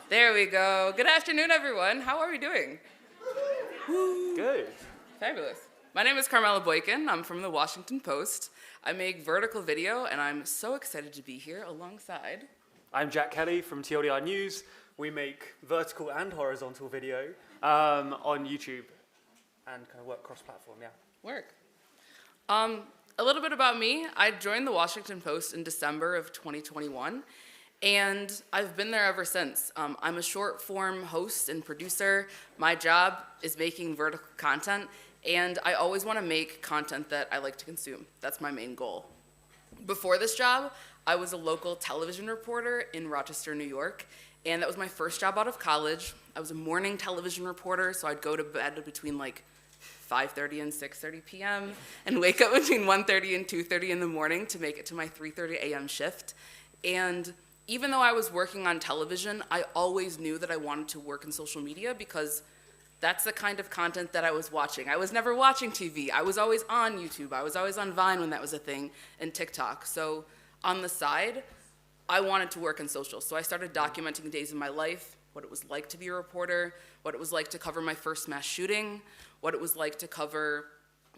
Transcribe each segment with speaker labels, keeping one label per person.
Speaker 1: There we go. Good afternoon, everyone. How are we doing?
Speaker 2: Good.
Speaker 1: Fabulous. My name is Carmela Boykin. I'm from the Washington Post. I make vertical video, and I'm so excited to be here alongside.
Speaker 2: I'm Jack Kelly from TLDR News. We make vertical and horizontal video on YouTube and kind of work cross-platform, yeah.
Speaker 1: Work. A little bit about me. I joined the Washington Post in December of 2021, and I've been there ever since. I'm a short-form host and producer. My job is making vertical content, and I always want to make content that I like to consume. That's my main goal. Before this job, I was a local television reporter in Rochester, New York, and that was my first job out of college. I was a morning television reporter, so I'd go to bed between like 5:30 and 6:30 p.m. and wake up between 1:30 and 2:30 in the morning to make it to my 3:30 a.m. shift. And even though I was working on television, I always knew that I wanted to work in social media because that's the kind of content that I was watching. I was never watching TV. I was always on YouTube. I was always on Vine when that was a thing, and TikTok. So on the side, I wanted to work in social. So I started documenting days in my life, what it was like to be a reporter, what it was like to cover my first mass shooting, what it was like to cover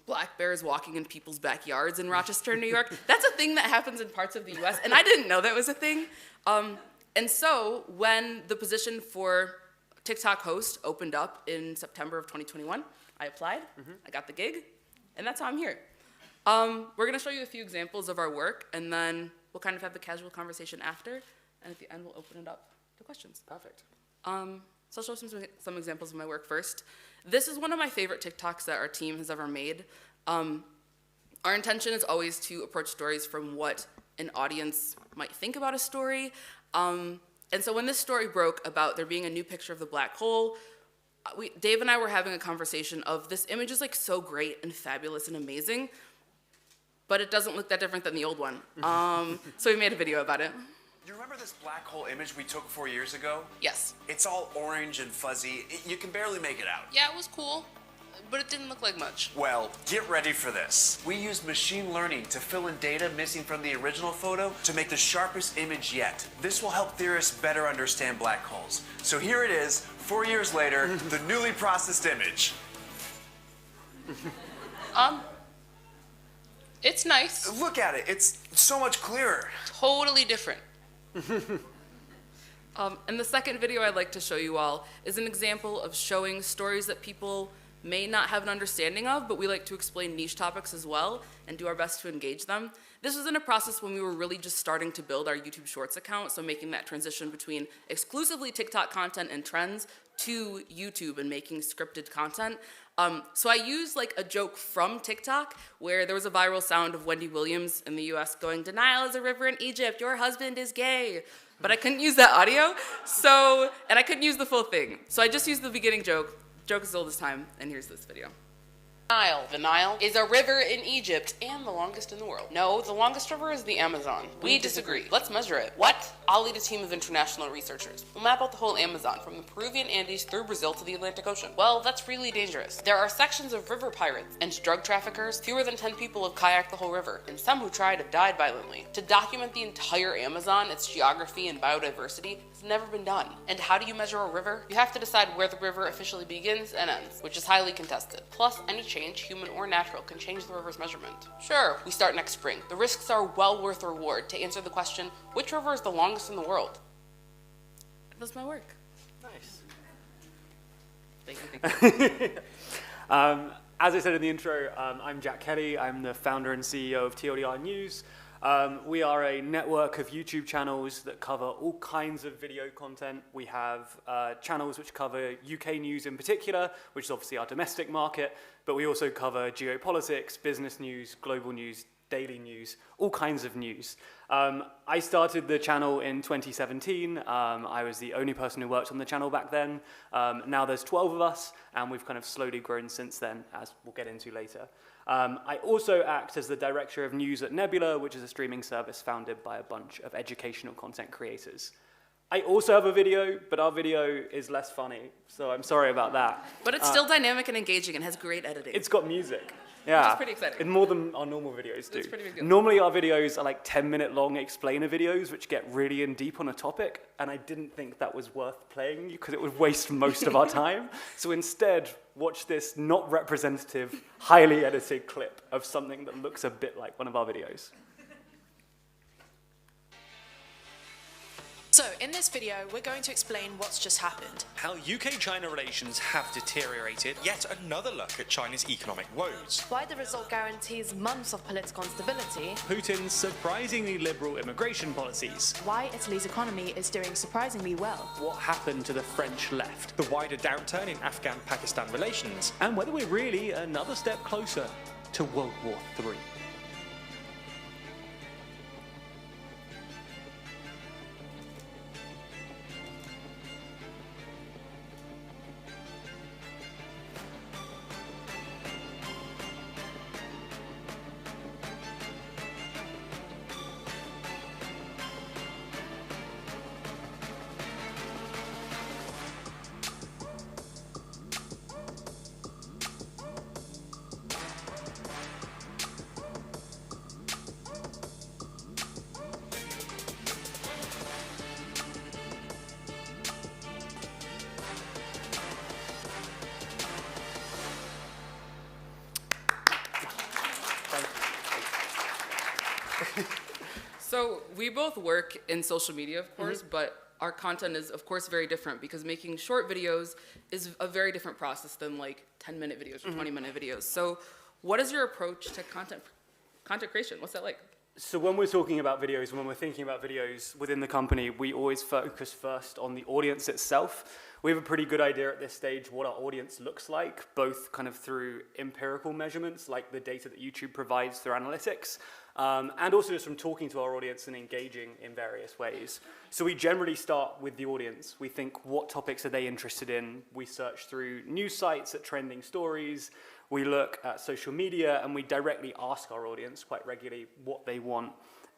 Speaker 1: black bears walking in people's backyards in Rochester, New York. That's a thing that happens in parts of the US, and I didn't know that was a thing. And so when the position for TikTok host opened up in September of 2021, I applied, I got the gig, and that's how I'm here. We're gonna show you a few examples of our work, and then we'll kind of have the casual conversation after, and at the end we'll open it up to questions.
Speaker 2: Perfect.
Speaker 1: So I'll show some examples of my work first. This is one of my favorite TikToks that our team has ever made. Our intention is always to approach stories from what an audience might think about a story. And so when this story broke about there being a new picture of the black hole, Dave and I were having a conversation of this image is like so great and fabulous and amazing, but it doesn't look that different than the old one. So we made a video about it.
Speaker 3: You remember this black hole image we took 4 years ago?
Speaker 1: Yes.
Speaker 3: It's all orange and fuzzy. You can barely make it out.
Speaker 1: Yeah, it was cool, but it didn't look like much.
Speaker 3: Well, get ready for this. We used machine learning to fill in data missing from the original photo to make the sharpest image yet. This will help theorists better understand black holes. So here it is, 4 years later, the newly processed image.
Speaker 1: It's nice.
Speaker 3: Look at it, it's so much clearer.
Speaker 1: Totally different. And the second video I'd like to show you all is an example of showing stories that people may not have an understanding of, but we like to explain niche topics as well and do our best to engage them. This was in a process when we were really just starting to build our YouTube Shorts account, so making that transition between exclusively TikTok content and trends to YouTube and making scripted content. So I used like a joke from TikTok where there was a viral sound of Wendy Williams in the US going, "Denial is a river in Egypt, your husband is gay." But I couldn't use that audio, and I couldn't use the full thing. So I just used the beginning joke. Joke is old as time, and here's this video. The Nile is a river in Egypt and the longest in the world. No, the longest river is the Amazon. We disagree. Let's measure it. What? I'll lead a team of international researchers. We'll map out the whole Amazon from the Peruvian Andes through Brazil to the Atlantic Ocean. Well, that's really dangerous. There are sections of river pirates and drug traffickers. Fewer than 10 people have kayaked the whole river, and some who tried have died violently. To document the entire Amazon, its geography and biodiversity, has never been done. And how do you measure a river? You have to decide where the river officially begins and ends, which is highly contested. Plus, any change, human or natural, can change the river's measurement. Sure, we start next spring. The risks are well worth the reward to answer the question, which river is the longest in the world? That's my work.
Speaker 2: Nice.
Speaker 1: Thank you.
Speaker 2: As I said in the intro, I'm Jack Kelly. I'm the founder and CEO of TLDR News. We are a network of YouTube channels that cover all kinds of video content. We have channels which cover UK news in particular, which is obviously our domestic market, but we also cover geopolitics, business news, global news, daily news, all kinds of news. I started the channel in 2017. I was the only person who worked on the channel back then. Now there's 12 of us, and we've kind of slowly grown since then, as we'll get into later. I also act as the director of news at Nebula, which is a streaming service founded by a bunch of educational content creators. I also have a video, but our video is less funny, so I'm sorry about that.
Speaker 1: But it's still dynamic and engaging and has great editing.
Speaker 2: It's got music. Yeah.
Speaker 1: Which is pretty exciting.
Speaker 2: And more than our normal videos do.
Speaker 1: It's a pretty big deal.
Speaker 2: Normally our videos are like 10-minute long explainer videos, which get really in deep on a topic, and I didn't think that was worth playing because it would waste most of our time. So instead, watch this not representative, highly edited clip of something that looks a bit like one of our videos.
Speaker 4: So, in this video, we're going to explain what's just happened.
Speaker 5: How UK-China relations have deteriorated, yet another look at China's economic woes.
Speaker 4: Why the result guarantees months of political instability.
Speaker 5: Putin's surprisingly liberal immigration policies.
Speaker 4: Why Italy's economy is doing surprisingly well.
Speaker 2: What happened to the French left?
Speaker 5: The wider downturn in Afghan-Pakistan relations.
Speaker 2: And whether we're really another step closer to World War III.
Speaker 1: So we both work in social media, of course, but our content is, of course, very different because making short videos is a very different process than like 10-minute videos or 20-minute videos. So what is your approach to content creation? What's that like?
Speaker 2: So when we're talking about videos, when we're thinking about videos within the company, we always focus first on the audience itself. We have a pretty good idea at this stage what our audience looks like, both kind of through empirical measurements, like the data that YouTube provides through analytics, and also just from talking to our audience and engaging in various ways. So we generally start with the audience. We think, what topics are they interested in? We search through news sites at trending stories. We look at social media, and we directly ask our audience quite regularly what they want.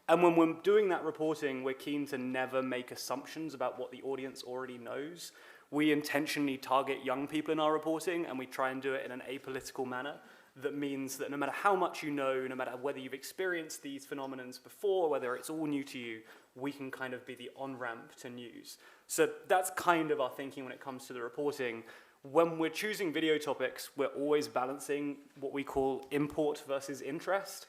Speaker 2: And when we're doing that reporting, we're keen to never make assumptions about what the audience already knows. We intentionally target young people in our reporting, and we try and do it in an apolitical manner. That means that no matter how much you know, no matter whether you've experienced these phenomena before, whether it's all new to you, we can kind of be the on-ramp to news. So that's kind of our thinking when it comes to the reporting. When we're choosing video topics, we're always balancing what we call import versus interest.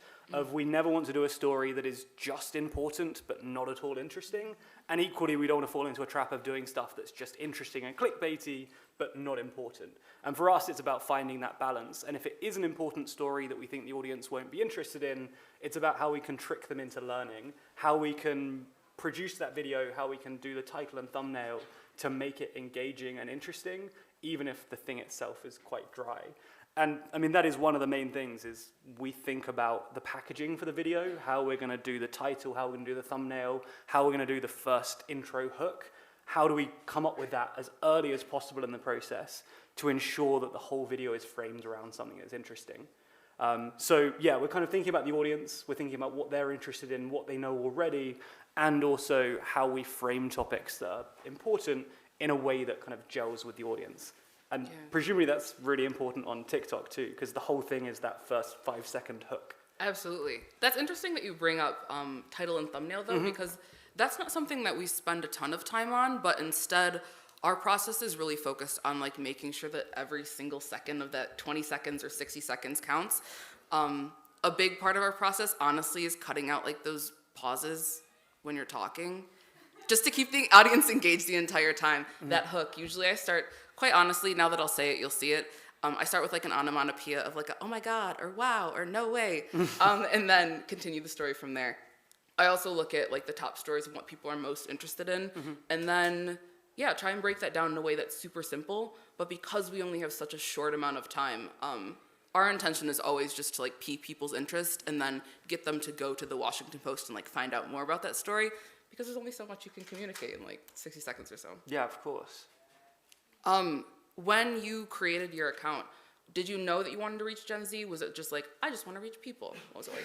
Speaker 2: We never want to do a story that is just important but not at all interesting. And equally, we don't want to fall into a trap of doing stuff that's just interesting and clickbaity but not important. And for us, it's about finding that balance. And if it is an important story that we think the audience won't be interested in, it's about how we can trick them into learning, how we can produce that video, how we can do the title and thumbnail to make it engaging and interesting, even if the thing itself is quite dry. And I mean, that is one of the main things, is we think about the packaging for the video, how we're gonna do the title, how we're gonna do the thumbnail, how we're gonna do the first intro hook. How do we come up with that as early as possible in the process to ensure that the whole video is framed around something that's interesting? So yeah, we're kind of thinking about the audience, we're thinking about what they're interested in, what they know already, and also how we frame topics that are important in a way that kind of gels with the audience. And presumably that's really important on TikTok too, because the whole thing is that first 5-second hook.
Speaker 1: Absolutely. That's interesting that you bring up title and thumbnail though, because that's not something that we spend a ton of time on, but instead our process is really focused on like making sure that every single second of that 20 seconds or 60 seconds counts. A big part of our process, honestly, is cutting out like those pauses when you're talking, just to keep the audience engaged the entire time. That hook, usually I start, quite honestly, now that I'll say it, you'll see it. I start with like an onomatopoeia of like, a, oh my God, or wow, or no way, and then continue the story from there. I also look at like the top stories and what people are most interested in, and then, yeah, try and break that down in a way that's super simple. But because we only have such a short amount of time, our intention is always just to like pique people's interest and then get them to go to the Washington Post and like find out more about that story, because there's only so much you can communicate in like 60 seconds or so.
Speaker 2: Yeah, of course.
Speaker 1: When you created your account, did you know that you wanted to reach Gen Z? Was it just like, I just want to reach people? What was it like?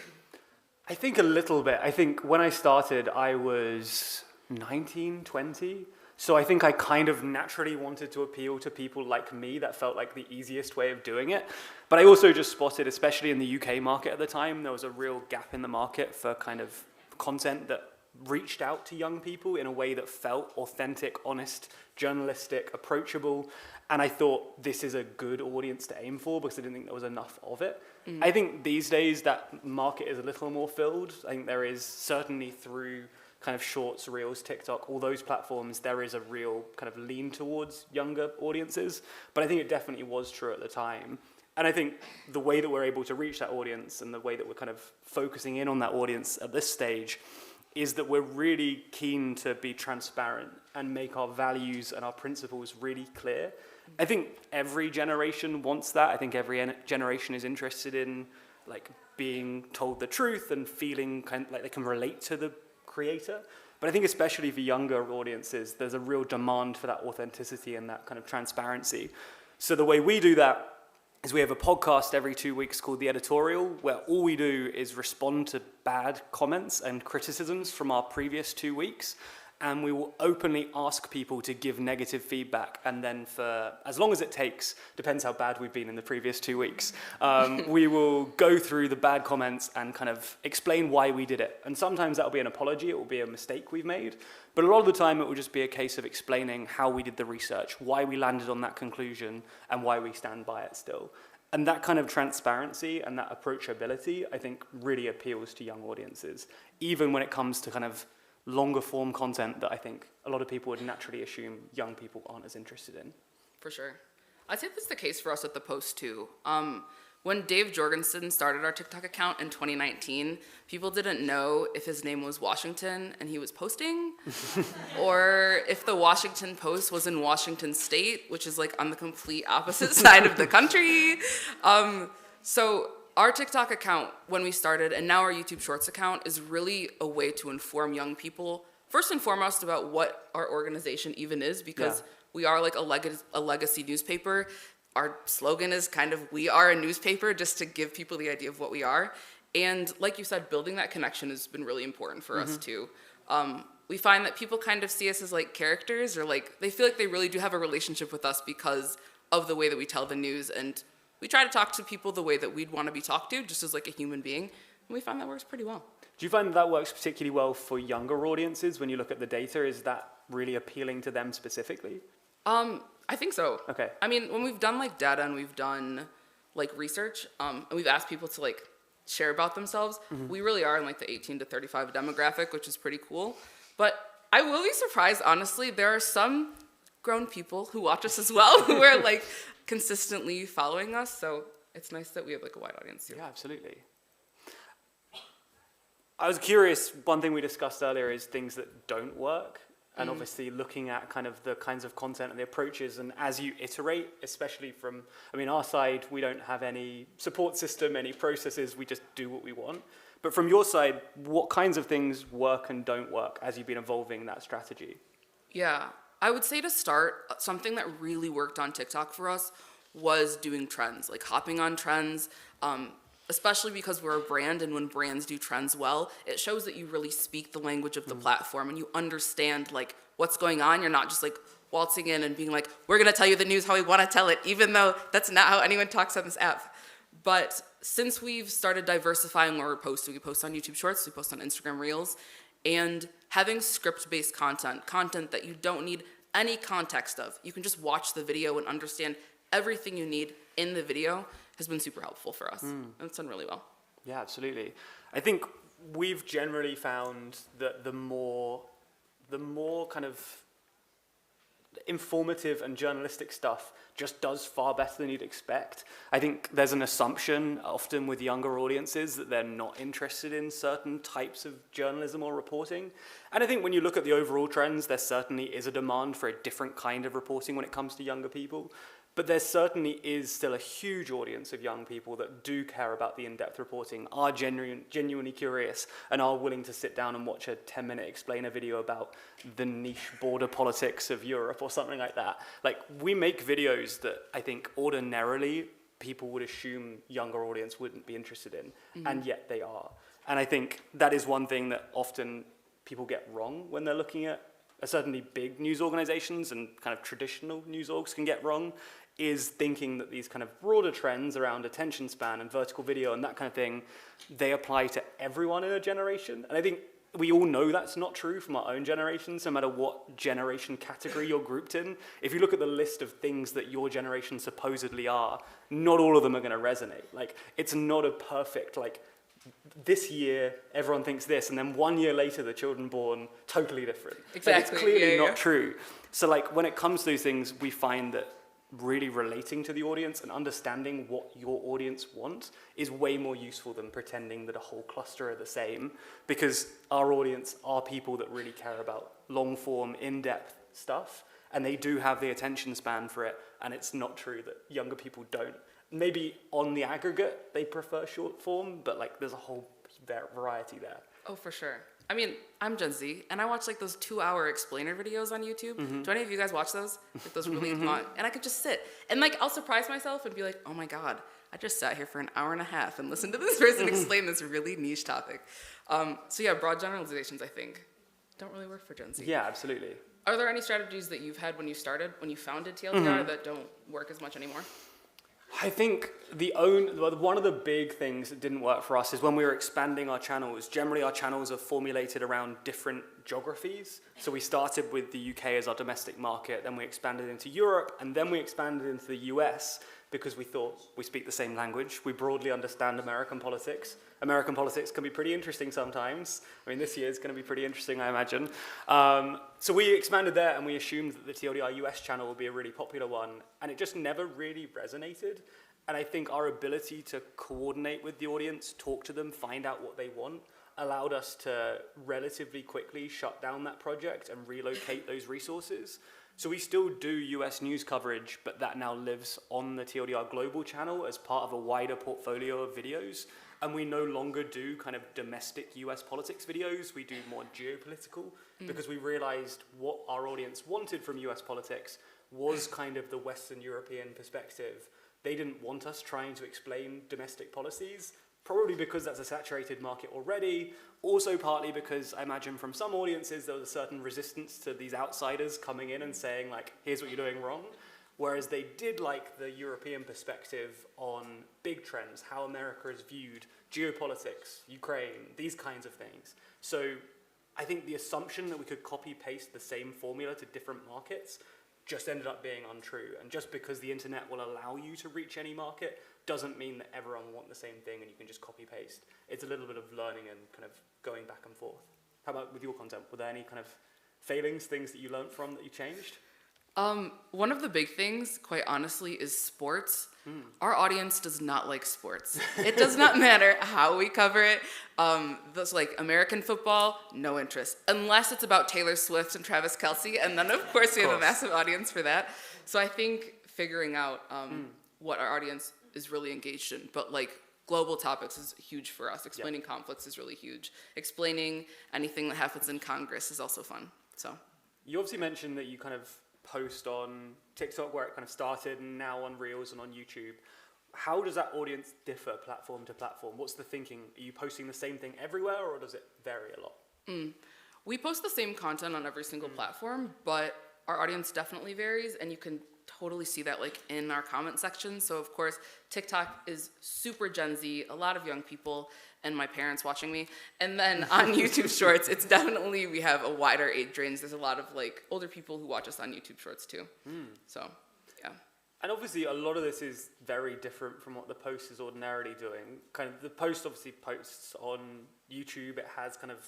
Speaker 2: I think a little bit. I think when I started, I was 19, 20. So I think I kind of naturally wanted to appeal to people like me. That felt like the easiest way of doing it. But I also just spotted, especially in the UK market at the time, there was a real gap in the market for kind of content that reached out to young people in a way that felt authentic, honest, journalistic, approachable. And I thought this is a good audience to aim for because I didn't think there was enough of it. I think these days that market is a little more filled. I think there is certainly through kind of shorts, reels, TikTok, all those platforms, there is a real kind of lean towards younger audiences. But I think it definitely was true at the time. And I think the way that we're able to reach that audience and the way that we're kind of focusing in on that audience at this stage is that we're really keen to be transparent and make our values and our principles really clear. I think every generation wants that. I think every generation is interested in like being told the truth and feeling kind of like they can relate to the creator. But I think especially for younger audiences, there's a real demand for that authenticity and that kind of transparency. So the way we do that is we have a podcast every 2 weeks called The Editorial, where all we do is respond to bad comments and criticisms from our previous 2 weeks. And we will openly ask people to give negative feedback. And then for as long as it takes, depends how bad we've been in the previous 2 weeks, we will go through the bad comments and kind of explain why we did it. And sometimes that'll be an apology, it will be a mistake we've made. But a lot of the time it will just be a case of explaining how we did the research, why we landed on that conclusion, and why we stand by it still. And that kind of transparency and that approachability, I think, really appeals to young audiences, even when it comes to kind of longer form content that I think a lot of people would naturally assume young people aren't as interested in.
Speaker 1: For sure. I'd say that's the case for us at The Post too. When Dave Jorgensen started our TikTok account in 2019, people didn't know if his name was Washington and he was posting, or if the Washington Post was in Washington State, which is like on the complete opposite side of the country. So our TikTok account, when we started, and now our YouTube Shorts account, is really a way to inform young people, first and foremost, about what our organization even is, because we are like a legacy newspaper. Our slogan is kind of, we are a newspaper, just to give people the idea of what we are. And like you said, building that connection has been really important for us too. We find that people kind of see us as like characters, or like they feel like they really do have a relationship with us because of the way that we tell the news, and we try to talk to people the way that we'd want to be talked to, just as like a human being, and we find that works pretty well.
Speaker 2: Do you find that works particularly well for younger audiences when you look at the data? Is that really appealing to them specifically?
Speaker 1: I think so.
Speaker 2: Okay.
Speaker 1: I mean, when we've done like data and we've done like research, and we've asked people to like share about themselves, we really are in like the 18 to 35 demographic, which is pretty cool. But I will be surprised, honestly, there are some grown people who watch us as well who are like consistently following us, so it's nice that we have like a wide audience too.
Speaker 2: Yeah, absolutely. I was curious, one thing we discussed earlier is things that don't work, and obviously looking at kind of the kinds of content and the approaches, and as you iterate, especially from, I mean, our side, we don't have any support system, any processes, we just do what we want. But from your side, what kinds of things work and don't work as you've been evolving that strategy?
Speaker 1: Yeah, I would say to start, something that really worked on TikTok for us was doing trends, like hopping on trends, especially because we're a brand, and when brands do trends well, it shows that you really speak the language of the platform and you understand like what's going on. You're not just like waltzing in and being like, we're gonna tell you the news how we wanna tell it, even though that's not how anyone talks on this app. But since we've started diversifying where we're posting, we post on YouTube Shorts, we post on Instagram Reels, and having script-based content that you don't need any context of. You can just watch the video and understand everything you need in the video has been super helpful for us. And it's done really well.
Speaker 2: Yeah, absolutely. I think we've generally found that the more kind of informative and journalistic stuff just does far better than you'd expect. I think there's an assumption often with younger audiences that they're not interested in certain types of journalism or reporting. And I think when you look at the overall trends, there certainly is a demand for a different kind of reporting when it comes to younger people. But there certainly is still a huge audience of young people that do care about the in-depth reporting, are genuinely curious, and are willing to sit down and watch a 10-minute explainer video about the niche border politics of Europe or something like that. Like, we make videos that I think ordinarily people would assume younger audience wouldn't be interested in, and yet they are. And I think that is one thing that often people get wrong when they're looking at certainly big news organizations and kind of traditional news orgs can get wrong is thinking that these kind of broader trends around attention span and vertical video and that kind of thing, they apply to everyone in a generation. And I think we all know that's not true from our own generations, no matter what generation category you're grouped in. If you look at the list of things that your generation supposedly are, not all of them are going to resonate. Like, it's not a perfect, like, this year everyone thinks this, and then 1 year later the children born totally different.
Speaker 1: Exactly.
Speaker 2: Like, it's clearly
Speaker 1: Yeah.
Speaker 2: not true. So like when it comes to those things, we find that really relating to the audience and understanding what your audience wants is way more useful than pretending that a whole cluster are the same, because our audience are people that really care about long form, in-depth stuff, and they do have the attention span for it, and it's not true that younger people don't. Maybe on the aggregate they prefer short form, but like there's a whole variety there.
Speaker 1: Oh, for sure. I mean, I'm Gen Z, and I watch like those 2-hour explainer videos on YouTube. Do any of you guys watch those? Like those really long, and I could just sit and like I'll surprise myself and be like, oh my god, I just sat here for an hour and a half and listened to this person explain this really niche topic. So yeah, broad generalizations I think don't really work for Gen Z.
Speaker 2: Yeah, absolutely.
Speaker 1: Are there any strategies that you've had when you founded TLDR that don't work as much anymore?
Speaker 2: I think one of the big things that didn't work for us is when we were expanding our channels. Generally, our channels are formulated around different geographies. So we started with the UK as our domestic market, then we expanded into Europe, and then we expanded into the US because we thought we speak the same language. We broadly understand American politics. American politics can be pretty interesting sometimes. I mean, this year is going to be pretty interesting, I imagine. So we expanded there, and we assumed that the TLDR US channel would be a really popular one, and it just never really resonated. And I think our ability to coordinate with the audience, talk to them, find out what they want, allowed us to relatively quickly shut down that project and relocate those resources. So we still do US news coverage, but that now lives on the TLDR Global channel as part of a wider portfolio of videos. And we no longer do kind of domestic US politics videos. We do more geopolitical because we realized what our audience wanted from US politics was kind of the Western European perspective. They didn't want us trying to explain domestic policies, probably because that's a saturated market already. Also partly because I imagine from some audiences there was a certain resistance to these outsiders coming in and saying like, here's what you're doing wrong. Whereas they did like the European perspective on big trends, how America is viewed, geopolitics, Ukraine, these kinds of things. So I think the assumption that we could copy-paste the same formula to different markets just ended up being untrue. And just because the internet will allow you to reach any market doesn't mean that everyone will want the same thing and you can just copy-paste. It's a little bit of learning and kind of going back and forth. How about with your content? Were there any kind of failings, things that you learned from that you changed?
Speaker 1: One of the big things, quite honestly, is sports. Our audience does not like sports. It does not matter how we cover it. Those like American football, no interest. Unless it's about Taylor Swift and Travis Kelce, and then of course we have a massive audience for that. So I think figuring out what our audience is really engaged in, but like global topics is huge for us. Explaining conflicts is really huge. Explaining anything that happens in Congress is also fun. So
Speaker 2: you obviously mentioned that you kind of post on TikTok where it kind of started and now on Reels and on YouTube. How does that audience differ platform to platform? What's the thinking? Are you posting the same thing everywhere or does it vary a lot?
Speaker 1: We post the same content on every single platform, but our audience definitely varies, and you can totally see that like in our comment section. So of course, TikTok is super Gen Z, a lot of young people, and my parents watching me. And then on YouTube Shorts, it's definitely, we have a wider age range. There's a lot of like older people who watch us on YouTube Shorts too. So, yeah.
Speaker 2: And obviously a lot of this is very different from what the post is ordinarily doing. Kind of the post obviously posts on YouTube. It has kind of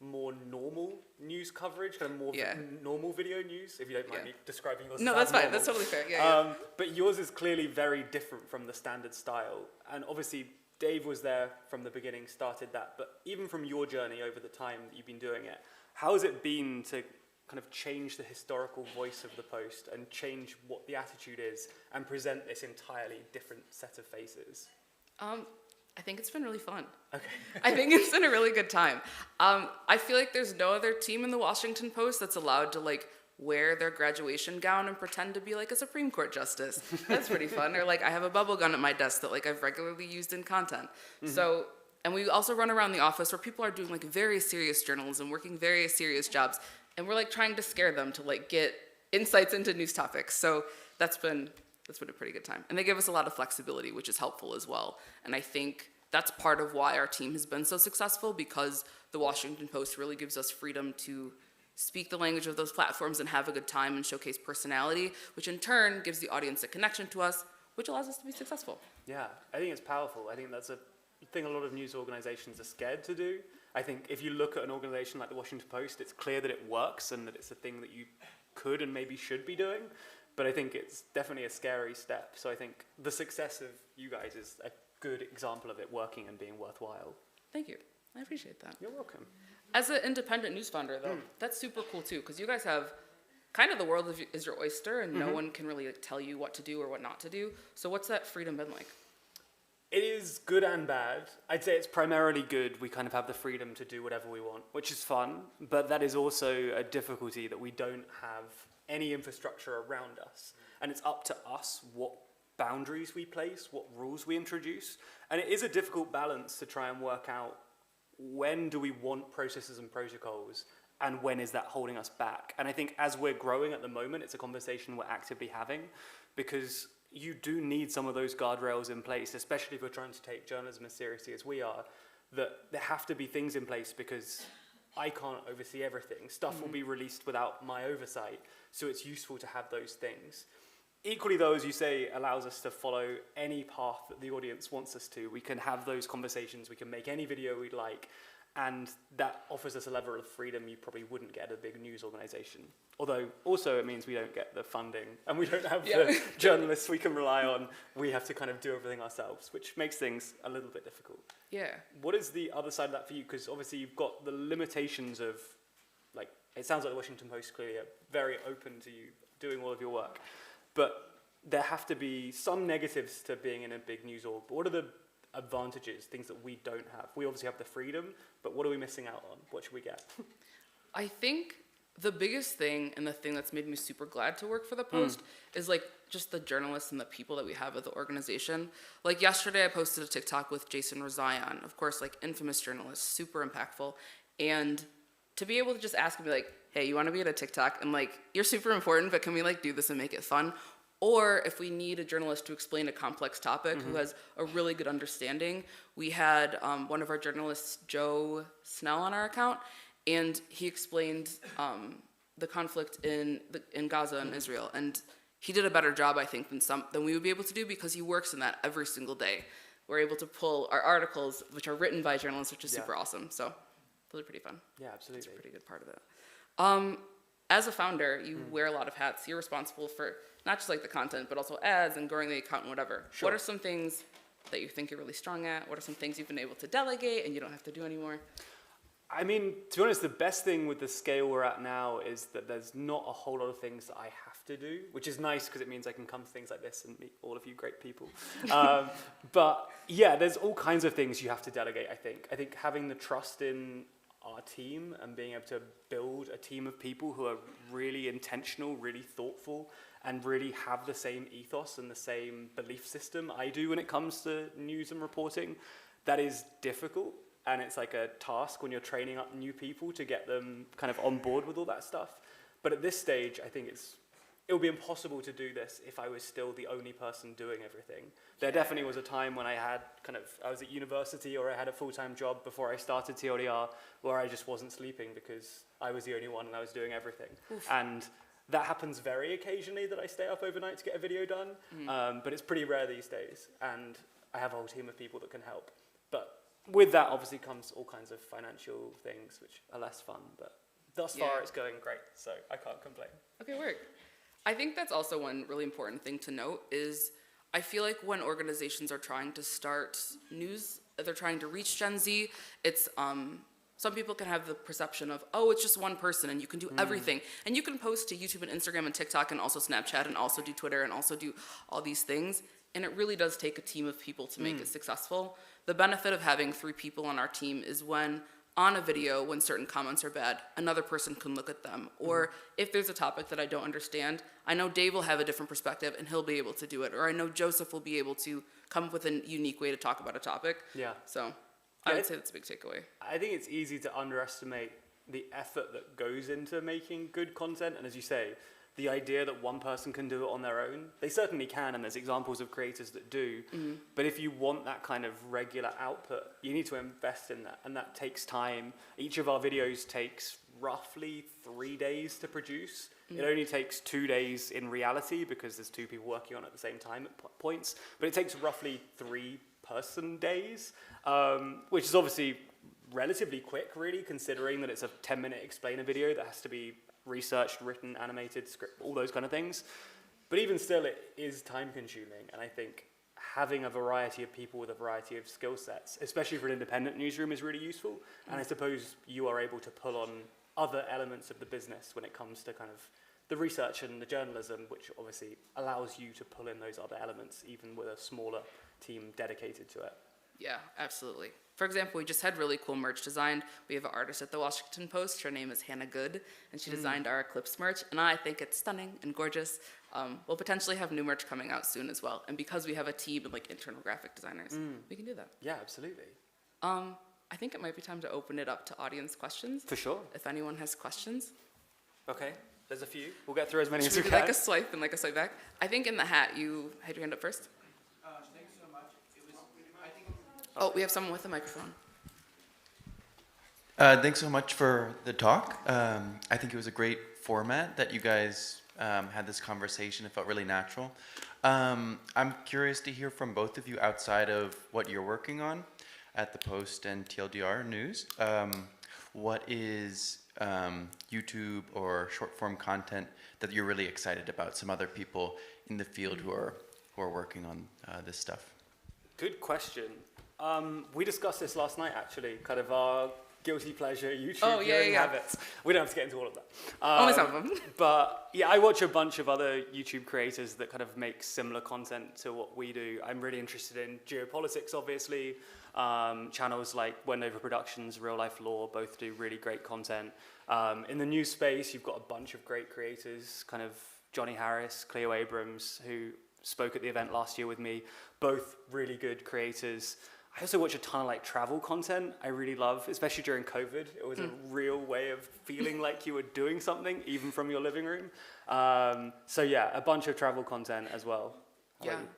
Speaker 2: more normal news coverage, kind of more normal video news, if you don't mind me describing yours.
Speaker 1: No, that's fine. That's totally fair.
Speaker 2: But yours is clearly very different from the standard style. And obviously Dave was there from the beginning, started that. But even from your journey over the time that you've been doing it, how has it been to kind of change the historical voice of the post and change what the attitude is and present this entirely different set of faces?
Speaker 1: I think it's been really fun.
Speaker 2: Okay.
Speaker 1: I think it's been a really good time. I feel like there's no other team in the Washington Post that's allowed to like wear their graduation gown and pretend to be like a Supreme Court justice. That's pretty fun. Or like I have a bubble gun at my desk that like I've regularly used in content. So, and we also run around the office where people are doing like very serious journalism, working very serious jobs, and we're like trying to scare them to like get insights into news topics. So that's been a pretty good time. And they give us a lot of flexibility, which is helpful as well. And I think that's part of why our team has been so successful, because the Washington Post really gives us freedom to speak the language of those platforms and have a good time and showcase personality, which in turn gives the audience a connection to us, which allows us to be successful.
Speaker 2: Yeah, I think it's powerful. I think that's a thing a lot of news organizations are scared to do. I think if you look at an organization like the Washington Post, it's clear that it works and that it's a thing that you could and maybe should be doing. But I think it's definitely a scary step. So I think the success of you guys is a good example of it working and being worthwhile.
Speaker 1: Thank you. I appreciate that.
Speaker 2: You're welcome.
Speaker 1: As an independent news founder, though, that's super cool too, because you guys have kind of the world is your oyster, and no one can really tell you what to do or what not to do. So what's that freedom been like?
Speaker 2: It is good and bad. I'd say it's primarily good. We kind of have the freedom to do whatever we want, which is fun. But that is also a difficulty that we don't have any infrastructure around us. And it's up to us what boundaries we place, what rules we introduce. And it is a difficult balance to try and work out when do we want processes and protocols and when is that holding us back. And I think as we're growing at the moment, it's a conversation we're actively having, because you do need some of those guardrails in place, especially if we're trying to take journalism as seriously as we are, that there have to be things in place, because I can't oversee everything. Stuff will be released without my oversight, so it's useful to have those things. Equally, though, as you say, allows us to follow any path that the audience wants us to. We can have those conversations, we can make any video we'd like, and that offers us a level of freedom you probably wouldn't get at a big news organization. Although, also, it means we don't get the funding, and we don't have the journalists we can rely on. We have to kind of do everything ourselves, which makes things a little bit difficult.
Speaker 1: Yeah.
Speaker 2: What is the other side of that for you? Because obviously you've got the limitations of, like, it sounds like the Washington Post clearly are very open to you doing all of your work. But there have to be some negatives to being in a big news org. But what are the advantages, things that we don't have? We obviously have the freedom, but what are we missing out on? What should we get?
Speaker 1: I think the biggest thing, and the thing that's made me super glad to work for the Post, is like just the journalists and the people that we have at the organization. Like yesterday I posted a TikTok with Jason Rezaian, of course, like infamous journalist, super impactful. And to be able to just ask him, like, hey, you want to be at a TikTok? And like, you're super important, but can we like do this and make it fun? Or if we need a journalist to explain a complex topic who has a really good understanding, we had one of our journalists, Joe Snell, on our account, and he explained the conflict in Gaza and Israel. And he did a better job, I think, than we would be able to do, because he works in that every single day. We're able to pull our articles, which are written by journalists, which is super awesome. So those are pretty fun.
Speaker 2: Yeah, absolutely.
Speaker 1: That's a pretty good part of it. As a founder, you wear a lot of hats. You're responsible for not just like the content, but also ads and growing the account and whatever.
Speaker 2: Sure.
Speaker 1: What are some things that you think you're really strong at? What are some things you've been able to delegate and you don't have to do anymore?
Speaker 2: I mean, to be honest, the best thing with the scale we're at now is that there's not a whole lot of things that I have to do, which is nice because it means I can come to things like this and meet all of you great people. But yeah, there's all kinds of things you have to delegate, I think. I think having the trust in our team and being able to build a team of people who are really intentional, really thoughtful, and really have the same ethos and the same belief system I do when it comes to news and reporting, that is difficult. And it's like a task when you're training up new people to get them kind of on board with all that stuff. But at this stage, I think it would be impossible to do this if I was still the only person doing everything. There definitely was a time when I was at university or I had a full-time job before I started TLDR where I just wasn't sleeping because I was the only one and I was doing everything. Oof. And that happens very occasionally that I stay up overnight to get a video done, but it's pretty rare these days. And I have a whole team of people that can help. But with that obviously comes all kinds of financial things which are less fun, but thus far it's going great, so I can't complain.
Speaker 1: Okay, work. I think that's also one really important thing to note is I feel like when organizations are trying to start news, they're trying to reach Gen Z, it's some people can have the perception of, oh, it's just one person and you can do everything. And you can post to YouTube and Instagram and TikTok and also Snapchat and also do Twitter and also do all these things. And it really does take a team of people to make it successful. The benefit of having 3 people on our team is when on a video, when certain comments are bad, another person can look at them. Or if there's a topic that I don't understand, I know Dave will have a different perspective and he'll be able to do it. Or I know Joseph will be able to come up with a unique way to talk about a topic.
Speaker 2: Yeah.
Speaker 1: So I would say that's a big takeaway.
Speaker 2: I think it's easy to underestimate the effort that goes into making good content. And as you say, the idea that one person can do it on their own, they certainly can, and there's examples of creators that do. But if you want that kind of regular output, you need to invest in that, and that takes time. Each of our videos takes roughly 3 days to produce. It only takes 2 days in reality because there's two people working on it at the same time at points, but it takes roughly 3 person days, which is obviously relatively quick, really, considering that it's a 10-minute explainer video that has to be researched, written, animated, script, all those kind of things. But even still, it is time-consuming, and I think having a variety of people with a variety of skill sets, especially for an independent newsroom, is really useful. And I suppose you are able to pull on other elements of the business when it comes to kind of the research and the journalism, which obviously allows you to pull in those other elements, even with a smaller team dedicated to it.
Speaker 1: Yeah, absolutely. For example, we just had really cool merch designed. We have an artist at the Washington Post. Her name is Hannah Good, and she designed our Eclipse merch, and I think it's stunning and gorgeous. We'll potentially have new merch coming out soon as well, and because we have a team of like internal graphic designers, we can do that.
Speaker 2: Yeah, absolutely.
Speaker 1: I think it might be time to open it up to audience questions.
Speaker 2: For sure.
Speaker 1: If anyone has questions.
Speaker 2: Okay, there's a few. We'll get through as many
Speaker 1: Should
Speaker 2: as
Speaker 1: we
Speaker 2: we
Speaker 1: do
Speaker 2: can.
Speaker 1: like a swipe and like a swipe back? I think in the hat, you had your hand up first.
Speaker 6: Thanks so much. I think
Speaker 1: Oh, we have someone with a microphone.
Speaker 7: Thanks so much for the talk. I think it was a great format that you guys had this conversation. It felt really natural. I'm curious to hear from both of you outside of what you're working on at the Post and TLDR News. What is YouTube or short form content that you're really excited about? Some other people in the field who are working on this stuff.
Speaker 2: Good question. We discussed this last night, actually, kind of our guilty pleasure YouTube viewing habits. We don't have to get into all of that.
Speaker 1: Only some of them.
Speaker 2: But yeah, I watch a bunch of other YouTube creators that kind of make similar content to what we do. I'm really interested in geopolitics, obviously. Channels like Wendover Productions, Real Life Law, both do really great content. In the news space, you've got a bunch of great creators, kind of Johnny Harris, Cleo Abrams, who spoke at the event last year with me, both really good creators. I also watch a ton of like travel content I really love, especially during COVID. It was a real way of feeling like you were doing something, even from your living room. So yeah, a bunch of travel content as well. How about you?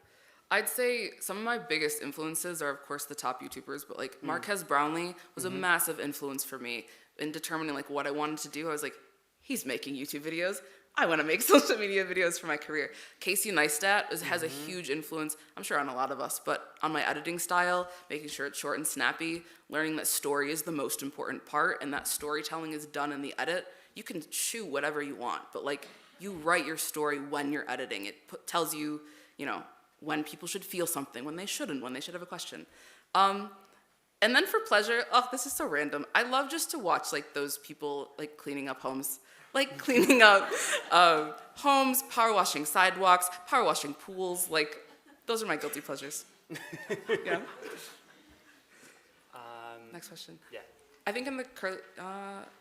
Speaker 1: I'd say some of my biggest influences are, of course, the top YouTubers, but like Marquez Brownlee was a massive influence for me in determining like what I wanted to do. I was like, he's making YouTube videos. I want to make social media videos for my career. Casey Neistat has a huge influence, I'm sure on a lot of us, but on my editing style, making sure it's short and snappy, learning that story is the most important part and that storytelling is done in the edit. You can shoot whatever you want, but like you write your story when you're editing. It tells you, you know, when people should feel something, when they shouldn't, when they should have a question. And then for pleasure, oh, this is so random. I love just to watch like those people like cleaning up homes. Like cleaning up homes, power washing sidewalks, power washing pools. Like, those are my guilty pleasures. Yeah. Next question.
Speaker 2: Yeah.
Speaker 1: I think in the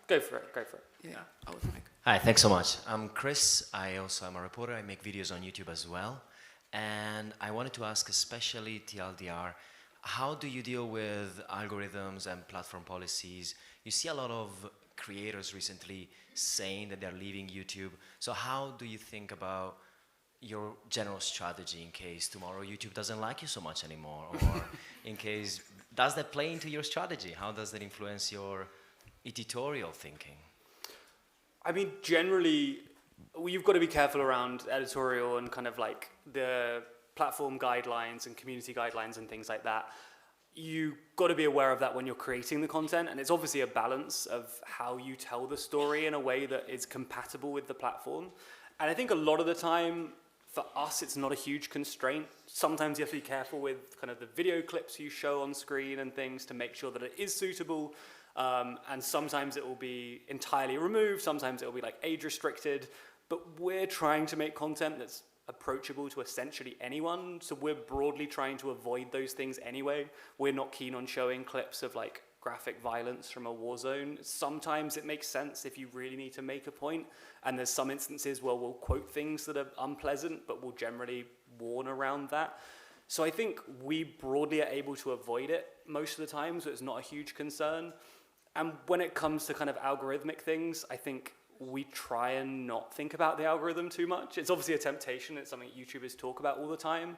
Speaker 2: Go for it.
Speaker 1: yeah. Oh, with Mike.
Speaker 6: Hi, thanks so much. I'm Chris. I also am a reporter. I make videos on YouTube as well. And I wanted to ask, especially TLDR, how do you deal with algorithms and platform policies? You see a lot of creators recently saying that they're leaving YouTube. So how do you think about your general strategy in case tomorrow YouTube doesn't like you so much anymore? Or in case, does that play into your strategy? How does that influence your editorial thinking?
Speaker 2: I mean, generally, you've got to be careful around editorial and kind of like the platform guidelines and community guidelines and things like that. You've got to be aware of that when you're creating the content, and it's obviously a balance of how you tell the story in a way that is compatible with the platform. And I think a lot of the time, for us, it's not a huge constraint. Sometimes you have to be careful with kind of the video clips you show on screen and things to make sure that it is suitable. And sometimes it will be entirely removed, sometimes it will be like age restricted, but we're trying to make content that's approachable to essentially anyone, so we're broadly trying to avoid those things anyway. We're not keen on showing clips of like graphic violence from a war zone. Sometimes it makes sense if you really need to make a point, and there's some instances where we'll quote things that are unpleasant, but we'll generally warn around that. So I think we broadly are able to avoid it most of the time, so it's not a huge concern. And when it comes to kind of algorithmic things, I think we try and not think about the algorithm too much. It's obviously a temptation. It's something YouTubers talk about all the time.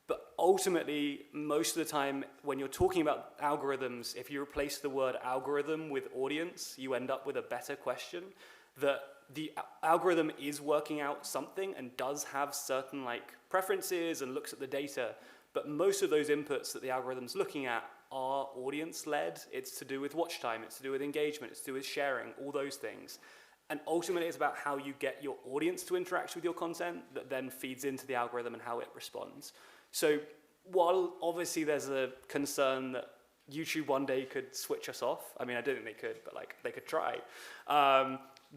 Speaker 2: But ultimately, most of the time, when you're talking about algorithms, if you replace the word algorithm with audience, you end up with a better question. That the algorithm is working out something and does have certain like preferences and looks at the data, but most of those inputs that the algorithm's looking at are audience-led. It's to do with watch time, it's to do with engagement, it's to do with sharing, all those things. And ultimately, it's about how you get your audience to interact with your content that then feeds into the algorithm and how it responds. So while obviously there's a concern that YouTube one day could switch us off, I mean, I don't think they could, but like they could try.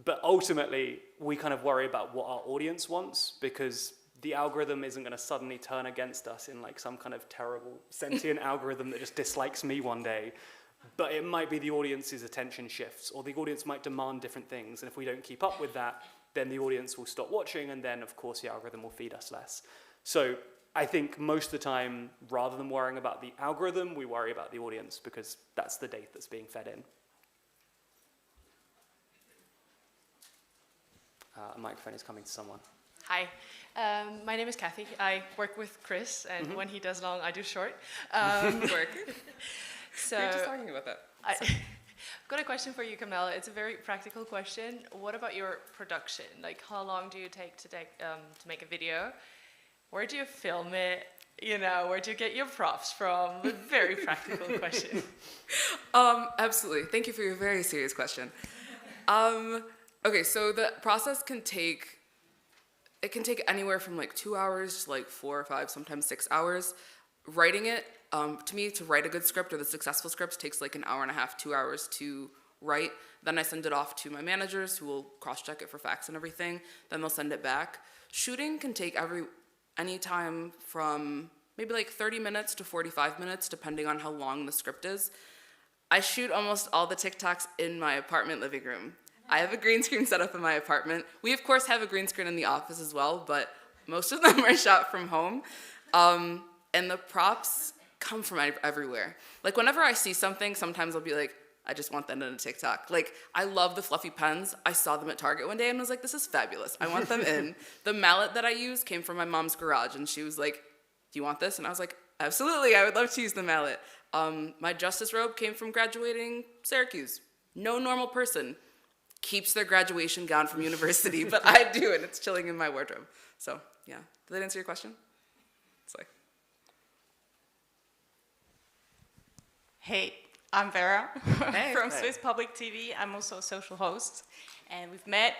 Speaker 2: But ultimately, we kind of worry about what our audience wants, because the algorithm isn't going to suddenly turn against us in like some kind of terrible sentient algorithm that just dislikes me one day. But it might be the audience's attention shifts, or the audience might demand different things. And if we don't keep up with that, then the audience will stop watching, and then, of course, the algorithm will feed us less. So I think most of the time, rather than worrying about the algorithm, we worry about the audience, because that's the data that's being fed in. A microphone is coming to someone.
Speaker 8: Hi, my name is Kathy. I work with Chris, and when he does long, I do short.
Speaker 1: Work.
Speaker 8: So
Speaker 1: We were just talking about that.
Speaker 8: I've got a question for you, Camilla. It's a very practical question. What about your production? Like, how long do you take to make a video? Where do you film it? You know, where do you get your props from? A very practical question.
Speaker 1: Absolutely. Thank you for your very serious question. Okay, so the process can take anywhere from like 2 hours to like 4 or 5, sometimes 6 hours. Writing it, to me, to write a good script or the successful scripts takes like an hour and a half, 2 hours to write. Then I send it off to my managers who will cross-check it for facts and everything. Then they'll send it back. Shooting can take any time from maybe like 30 minutes to 45 minutes, depending on how long the script is. I shoot almost all the TikToks in my apartment living room. I have a green screen set up in my apartment. We, of course, have a green screen in the office as well, but most of them are shot from home. And the props come from everywhere. Like, whenever I see something, sometimes I'll be like, I just want that in a TikTok. Like, I love the fluffy pens. I saw them at Target one day and was like, this is fabulous. I want them in. The mallet that I use came from my mom's garage, and she was like, do you want this? And I was like, absolutely, I would love to use the mallet. My justice robe came from graduating Syracuse. No normal person keeps their graduation gown from university, but I do, and it's chilling in my wardrobe. So, yeah. Did that answer your question? It's like...
Speaker 9: Hey, I'm Vera
Speaker 1: Hey.
Speaker 9: from Swiss Public TV. I'm also a social host, and we've met.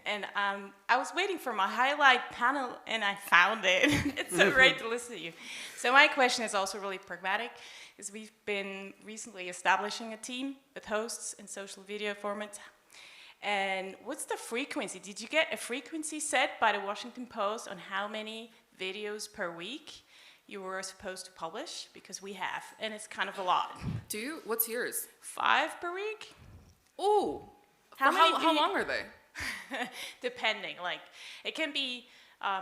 Speaker 9: And I was waiting for my highlight panel, and I found it. It's so great to listen to you. So my question is also really pragmatic, is we've been recently establishing a team with hosts in social video formats. And what's the frequency? Did you get a frequency set by the Washington Post on how many videos per week you were supposed to publish? Because we have, and it's kind of a lot.
Speaker 1: Do you? What's yours?
Speaker 9: 5 per week?
Speaker 1: Ooh.
Speaker 9: How
Speaker 1: long are they?
Speaker 9: Depending, like, it can be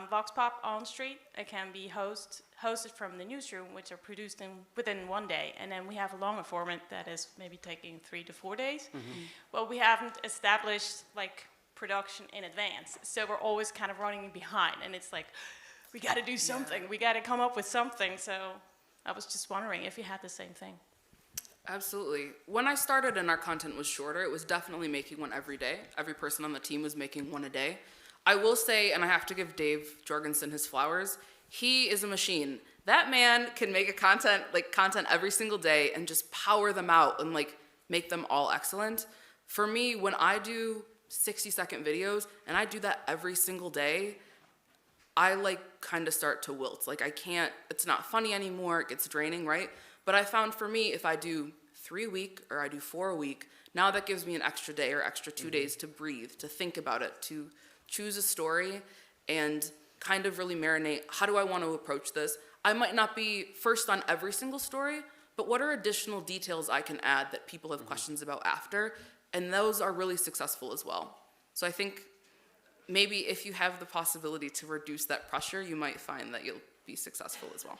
Speaker 9: Vox Pop on street, it can be hosted from the newsroom, which are produced within 1 day, and then we have a longer format that is maybe taking 3 to 4 days. Well, we haven't established, like, production in advance, so we're always kind of running behind, and it's like, we got to do something. We got to come up with something. So I was just wondering if you had the same thing.
Speaker 1: Absolutely. When I started and our content was shorter, it was definitely making one every day. Every person on the team was making one a day. I will say, and I have to give Dave Jorgensen his flowers, he is a machine. That man can make a content every single day and just power them out and like make them all excellent. For me, when I do 60-second videos and I do that every single day, I like kind of start to wilt. Like I can't, it's not funny anymore, it gets draining, right? But I found for me, if I do 3 a week or I do 4 a week, now that gives me an extra day or extra 2 days to breathe, to think about it, to choose a story and kind of really marinate. How do I want to approach this? I might not be first on every single story, but what are additional details I can add that people have questions about after? And those are really successful as well. So I think maybe if you have the possibility to reduce that pressure, you might find that you'll be successful as well.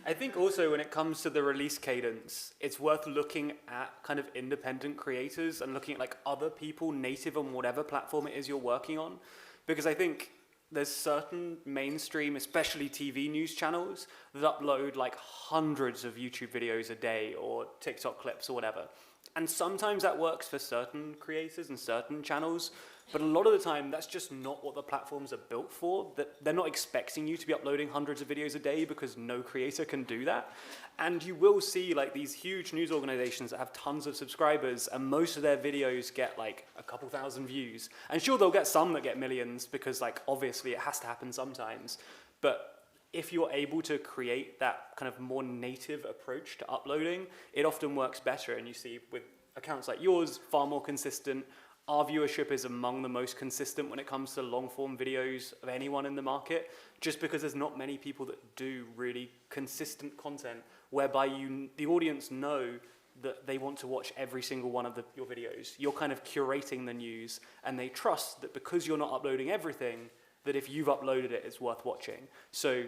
Speaker 2: I think also when it comes to the release cadence, it's worth looking at kind of independent creators and looking at like other people native on whatever platform it is you're working on. Because I think there's certain mainstream, especially TV news channels, that upload like hundreds of YouTube videos a day or TikTok clips or whatever. And sometimes that works for certain creators and certain channels, but a lot of the time that's just not what the platforms are built for. That they're not expecting you to be uploading hundreds of videos a day because no creator can do that. And you will see like these huge news organizations that have tons of subscribers and most of their videos get like a couple thousand views. And sure, they'll get some that get millions because like obviously it has to happen sometimes. But if you're able to create that kind of more native approach to uploading, it often works better. And you see with accounts like yours, far more consistent. Our viewership is among the most consistent when it comes to long-form videos of anyone in the market, just because there's not many people that do really consistent content whereby the audience know that they want to watch every single one of your videos. You're kind of curating the news, and they trust that because you're not uploading everything, that if you've uploaded it, it's worth watching. So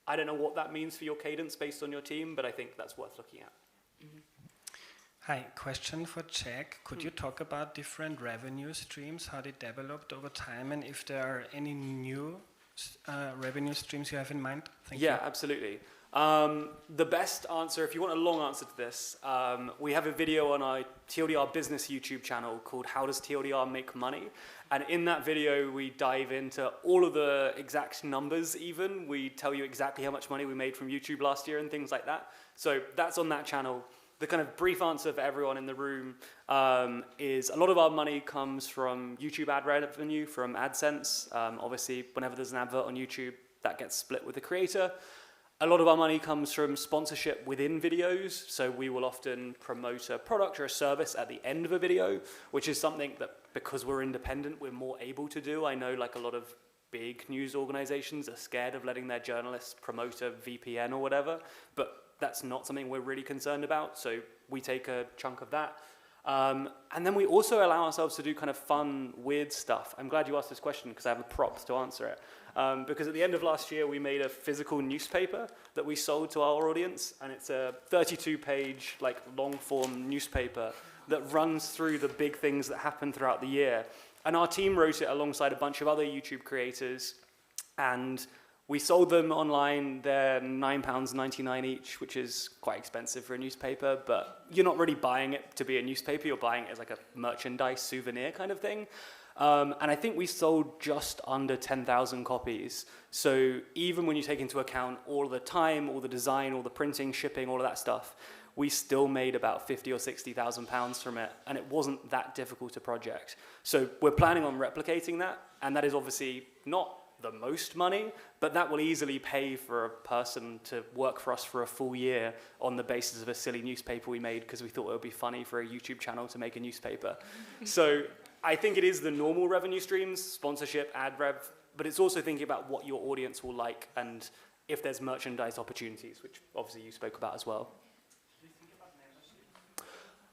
Speaker 2: I don't know what that means for your cadence based on your team, but I think that's worth looking at.
Speaker 1: Mm-hmm.
Speaker 10: Hi, question for Jack. Could you talk about different revenue streams, how they developed over time, and if there are any new revenue streams you have in mind? Thank you.
Speaker 2: Yeah, absolutely. The best answer, if you want a long answer to this, we have a video on our TLDR business YouTube channel called How Does TLDR Make Money? And in that video, we dive into all of the exact numbers even. We tell you exactly how much money we made from YouTube last year and things like that. So that's on that channel. The kind of brief answer for everyone in the room is a lot of our money comes from YouTube ad revenue, from AdSense. Obviously, whenever there's an advert on YouTube, that gets split with the creator. A lot of our money comes from sponsorship within videos. So we will often promote a product or a service at the end of a video, which is something that, because we're independent, we're more able to do. I know like a lot of big news organizations are scared of letting their journalists promote a VPN or whatever, but that's not something we're really concerned about, so we take a chunk of that. And then we also allow ourselves to do kind of fun, weird stuff. I'm glad you asked this question because I have a prop to answer it. Because at the end of last year, we made a physical newspaper that we sold to our audience, and it's a 32-page, like, long-form newspaper that runs through the big things that happen throughout the year. And our team wrote it alongside a bunch of other YouTube creators, and we sold them online. They're £9.99 each, which is quite expensive for a newspaper, but you're not really buying it to be a newspaper. You're buying it as like a merchandise souvenir kind of thing. And I think we sold just under 10,000 copies. So even when you take into account all the time, all the design, all the printing, shipping, all of that stuff, we still made about 50 or 60,000 pounds from it, and it wasn't that difficult a project. So we're planning on replicating that, and that is obviously not the most money, but that will easily pay for a person to work for us for a full year on the basis of a silly newspaper we made because we thought it would be funny for a YouTube channel to make a newspaper. So I think it is the normal revenue streams, sponsorship, ad rev, but it's also thinking about what your audience will like and if there's merchandise opportunities, which obviously you spoke about as well.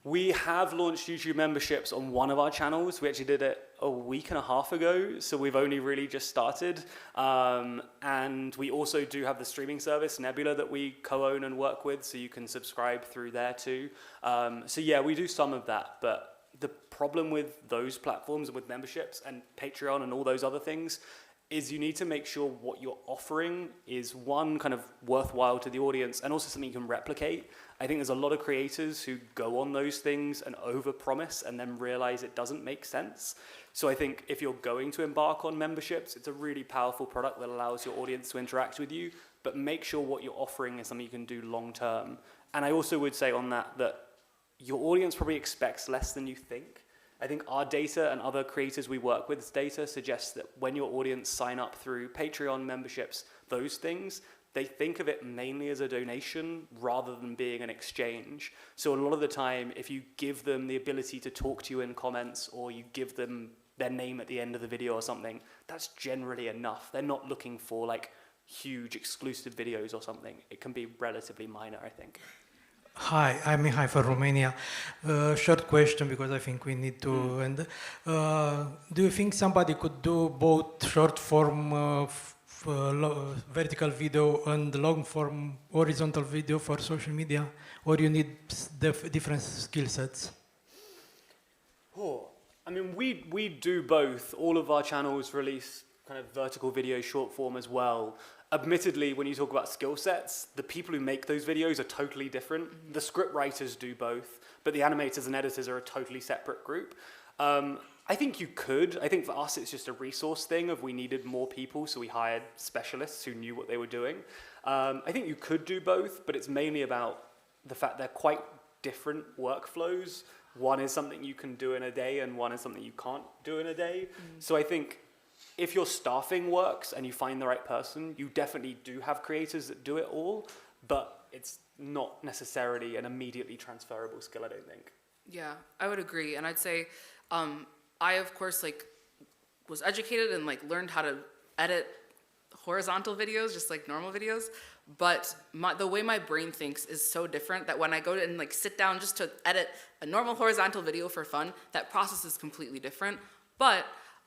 Speaker 2: We have launched YouTube memberships on one of our channels. We actually did it a week and a half ago, so we've only really just started. And we also do have the streaming service, Nebula, that we co-own and work with, so you can subscribe through there too. So yeah, we do some of that, but the problem with those platforms and with memberships and Patreon and all those other things is you need to make sure what you're offering is, one, kind of worthwhile to the audience and also something you can replicate. I think there's a lot of creators who go on those things and overpromise and then realize it doesn't make sense. So I think if you're going to embark on memberships, it's a really powerful product that allows your audience to interact with you, but make sure what you're offering is something you can do long term. And I also would say on that your audience probably expects less than you think. I think our data and other creators we work with's data suggests that when your audience sign up through Patreon memberships, those things, they think of it mainly as a donation rather than being an exchange. So a lot of the time, if you give them the ability to talk to you in comments or you give them their name at the end of the video or something, that's generally enough. They're not looking for like huge exclusive videos or something. It can be relatively minor, I think.
Speaker 11: Hi, I'm Mihai from Romania. Short question because I think we need to end. Do you think somebody could do both short form vertical video and long form horizontal video for social media, or you need different skill sets?
Speaker 2: Oh, I mean, we do both. All of our channels release kind of vertical video short form as well. Admittedly, when you talk about skill sets, the people who make those videos are totally different. Mm-hmm. The script writers do both, but the animators and editors are a totally separate group. I think you could. I think for us, it's just a resource thing of we needed more people, so we hired specialists who knew what they were doing. I think you could do both, but it's mainly about the fact they're quite different workflows. One is something you can do in a day, and one is something you can't do in a day. Mm. So I think if your staffing works and you find the right person, you definitely do have creators that do it all, but it's not necessarily an immediately transferable skill, I don't think.
Speaker 1: Yeah, I would agree. And I'd say I, of course, like was educated and like learned how to edit horizontal videos, just like normal videos. But the way my brain thinks is so different that when I go and like sit down just to edit a normal horizontal video for fun, that process is completely different. But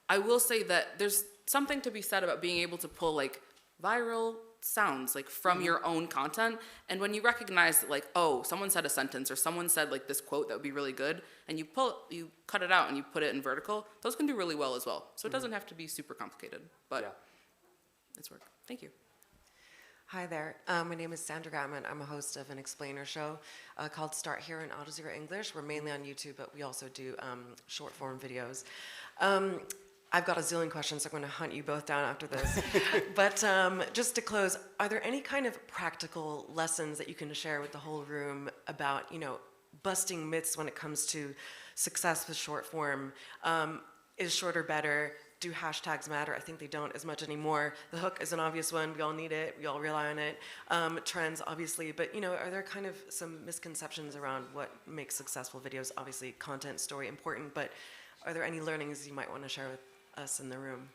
Speaker 1: I will say that there's something to be said about being able to pull like viral sounds like from your own content. And when you recognize that like, oh, someone said a sentence or someone said like this quote that would be really good, and you cut it out and you put it in vertical, those can do really well as well. So it doesn't have to be super complicated, but it's work. Thank you.
Speaker 12: Hi there, my name is Sandra Gatman. I'm a host of an explainer show called Start Here in AutoZero English. We're mainly on YouTube, but we also do short form videos. I've got a zillion questions, so I'm going to hunt you both down after this. But just to close, are there any kind of practical lessons that you can share with the whole room about, you know, busting myths when it comes to success with short form? Is shorter better? Do hashtags matter? I think they don't as much anymore. The hook is an obvious one. We all need it. We all rely on it. Trends, obviously. But, you know, are there kind of some misconceptions around what makes successful videos? Obviously, content, story, important. But are there any learnings you might want to share with us in the room?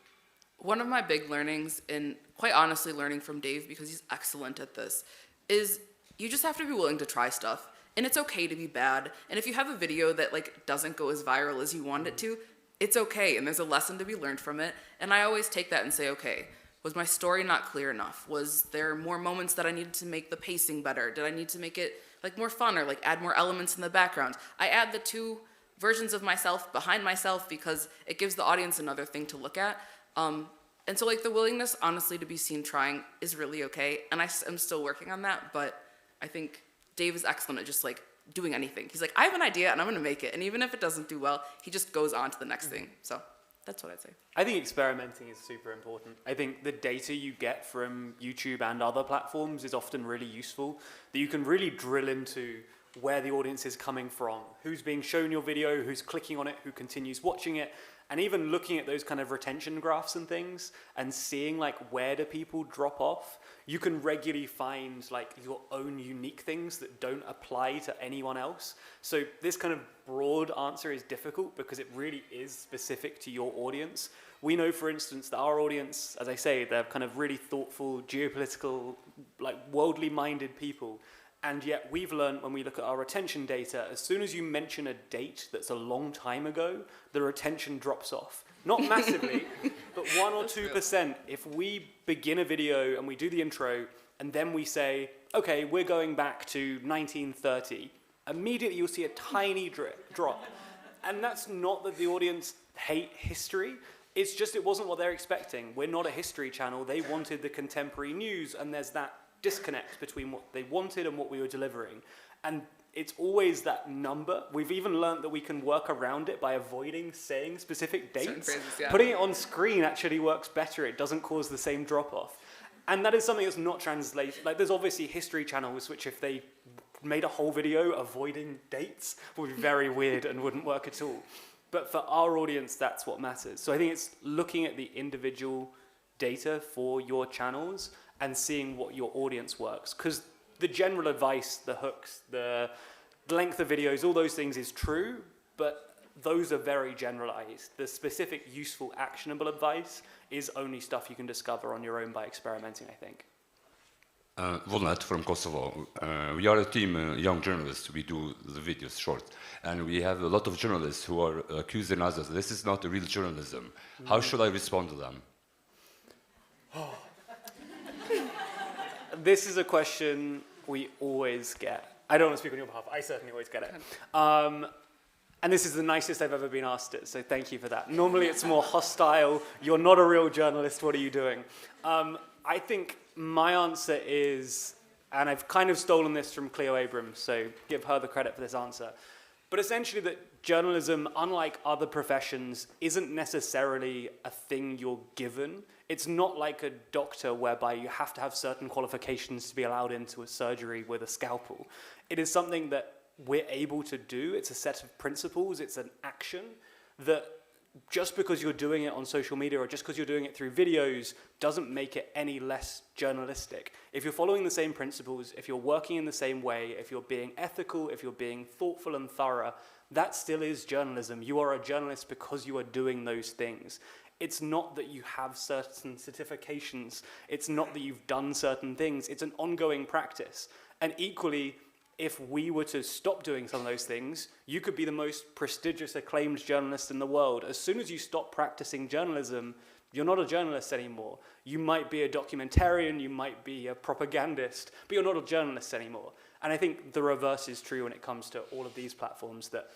Speaker 1: One of my big learnings, and quite honestly learning from Dave because he's excellent at this, is you just have to be willing to try stuff. And it's okay to be bad. And if you have a video that like doesn't go as viral as you want it to, it's okay, and there's a lesson to be learned from it. And I always take that and say, okay, was my story not clear enough? Was there more moments that I needed to make the pacing better? Did I need to make it like more fun or like add more elements in the background? I add the two versions of myself behind myself because it gives the audience another thing to look at. And so like the willingness, honestly, to be seen trying is really okay. And I'm still working on that, but I think Dave is excellent at just like doing anything. He's like, I have an idea and I'm gonna make it. And even if it doesn't do well, he just goes on to the next thing. So that's what I'd say.
Speaker 2: I think experimenting is super important. I think the data you get from YouTube and other platforms is often really useful, that you can really drill into where the audience is coming from, who's being shown your video, who's clicking on it, who continues watching it, and even looking at those kind of retention graphs and things and seeing like where do people drop off. You can regularly find like your own unique things that don't apply to anyone else. So this kind of broad answer is difficult because it really is specific to your audience. We know, for instance, that our audience, as I say, they're kind of really thoughtful, geopolitical, like worldly minded people. And yet we've learned when we look at our retention data, as soon as you mention a date that's a long time ago, the retention drops off. Not massively, but 1 or 2%. If we begin a video and we do the intro and then we say, okay, we're going back to 1930, immediately you'll see a tiny drop. And that's not that the audience hate history. It's just it wasn't what they're expecting. We're not a history channel. They wanted the contemporary news, and there's that disconnect between what they wanted and what we were delivering. And it's always that number. We've even learned that we can work around it by avoiding saying specific dates.
Speaker 1: Phrases, yeah.
Speaker 2: Putting it on screen actually works better. It doesn't cause the same drop-off. And that is something that's not translated. Like, there's obviously history channels which, if they made a whole video avoiding dates, would be very weird and wouldn't work at all. But for our audience, that's what matters. So I think it's looking at the individual data for your channels and seeing what your audience works. Because the general advice, the hooks, the length of videos, all those things is true, but those are very generalized. The specific, useful, actionable advice is only stuff you can discover on your own by experimenting, I think.
Speaker 13: Volnat from Kosovo. We are a team, young journalists. We do the videos short. And we have a lot of journalists who are accusing us that this is not real journalism. How should I respond to them?
Speaker 2: This is a question we always get. I don't want to speak on your behalf. I certainly always get it. And this is the nicest I've ever been asked it, so thank you for that. Normally it's more hostile. You're not a real journalist. What are you doing? I think my answer is, and I've kind of stolen this from Cleo Abrams, so give her the credit for this answer. But essentially that journalism, unlike other professions, isn't necessarily a thing you're given. It's not like a doctor whereby you have to have certain qualifications to be allowed into a surgery with a scalpel. It is something that we're able to do. It's a set of principles. It's an action that just because you're doing it on social media or just because you're doing it through videos doesn't make it any less journalistic. If you're following the same principles, if you're working in the same way, if you're being ethical, if you're being thoughtful and thorough, that still is journalism. You are a journalist because you are doing those things. It's not that you have certain certifications. It's not that you've done certain things. It's an ongoing practice. And equally, if we were to stop doing some of those things, you could be the most prestigious, acclaimed journalist in the world. As soon as you stop practicing journalism, you're not a journalist anymore. You might be a documentarian, you might be a propagandist, but you're not a journalist anymore. And I think the reverse is true when it comes to all of these platforms, that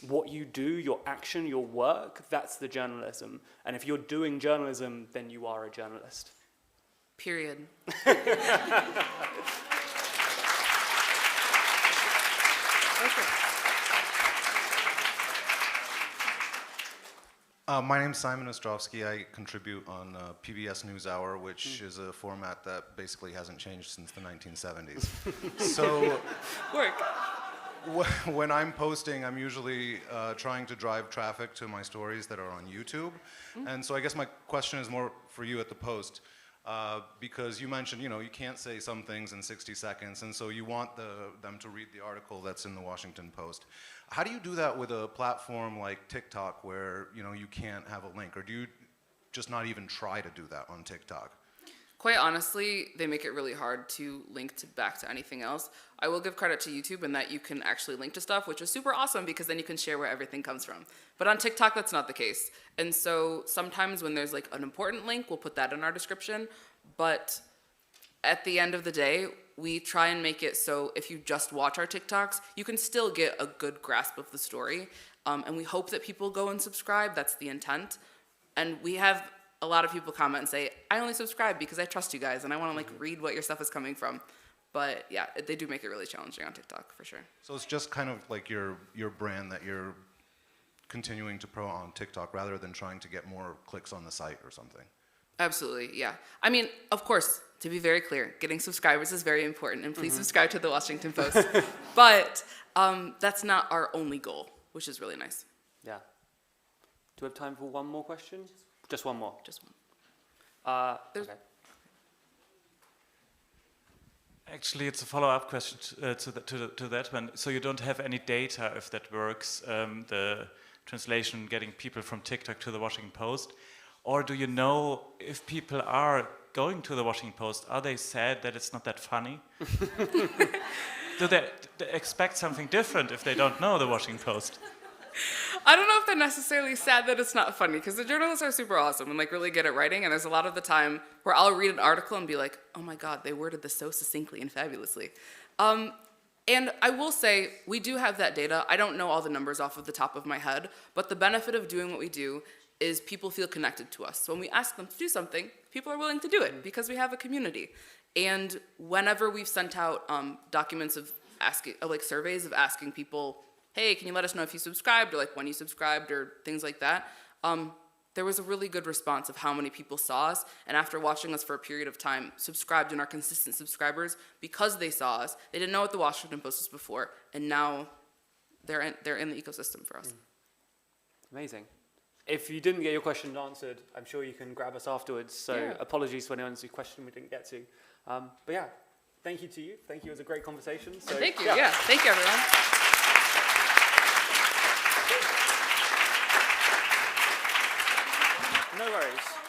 Speaker 2: what you do, your action, your work, that's the journalism. And if you're doing journalism, then you are a journalist.
Speaker 1: Period.
Speaker 14: My name's Simon Ostrovsky. I contribute on PBS NewsHour, which is a format that basically hasn't changed since the 1970s. So, when I'm posting, I'm usually trying to drive traffic to my stories that are on YouTube. And so I guess my question is more for you at the Post. Because you mentioned, you can't say some things in 60 seconds, and so you want them to read the article that's in the Washington Post. How do you do that with a platform like TikTok where, you can't have a link? Or do you just not even try to do that on TikTok?
Speaker 1: Quite honestly, they make it really hard to link back to anything else. I will give credit to YouTube in that you can actually link to stuff, which is super awesome because then you can share where everything comes from. But on TikTok, that's not the case. And so sometimes when there's like an important link, we'll put that in our description. But at the end of the day, we try and make it so if you just watch our TikToks, you can still get a good grasp of the story. And we hope that people go and subscribe. That's the intent. And we have a lot of people comment and say, I only subscribe because I trust you guys and I want to read what your stuff is coming from. But yeah, they do make it really challenging on TikTok for sure.
Speaker 14: So it's just kind of like your brand that you're continuing to promote on TikTok rather than trying to get more clicks on the site or something.
Speaker 1: Absolutely, yeah. I mean, of course, to be very clear, getting subscribers is very important, and please subscribe to the Washington Post. But that's not our only goal, which is really nice.
Speaker 2: Yeah. Do we have time for one more question? Just one more.
Speaker 1: Just one.
Speaker 2: Okay.
Speaker 15: Actually, it's a follow-up question to that one. So you don't have any data if that works, the translation getting people from TikTok to the Washington Post? Or do you know if people are going to the Washington Post, are they sad that it's not that funny? Do they expect something different if they don't know the Washington Post?
Speaker 1: I don't know if they're necessarily sad that it's not funny, because the journalists are super awesome and really good at writing, and there's a lot of the time where I'll read an article and be like, oh my god, they worded this so succinctly and fabulously. And I will say, we do have that data. I don't know all the numbers off of the top of my head, but the benefit of doing what we do is people feel connected to us. So when we ask them to do something, people are willing to do it because we have a community. And whenever we've sent out documents of asking, surveys of asking people, hey, can you let us know if you subscribed, or when you subscribed, or things like that, there was a really good response of how many people saw us, and after watching us for a period of time, subscribed and are consistent subscribers because they saw us. They didn't know what the Washington Post was before, and now they're in the ecosystem for us.
Speaker 2: Amazing. If you didn't get your question answered, I'm sure you can grab us afterwards. So
Speaker 1: Yeah.
Speaker 2: Apologies for anyone's question we didn't get to. But yeah, thank you to you. Thank you. It was a great conversation. So,
Speaker 1: Thank you. Yeah. Thank you, everyone.
Speaker 2: No worries.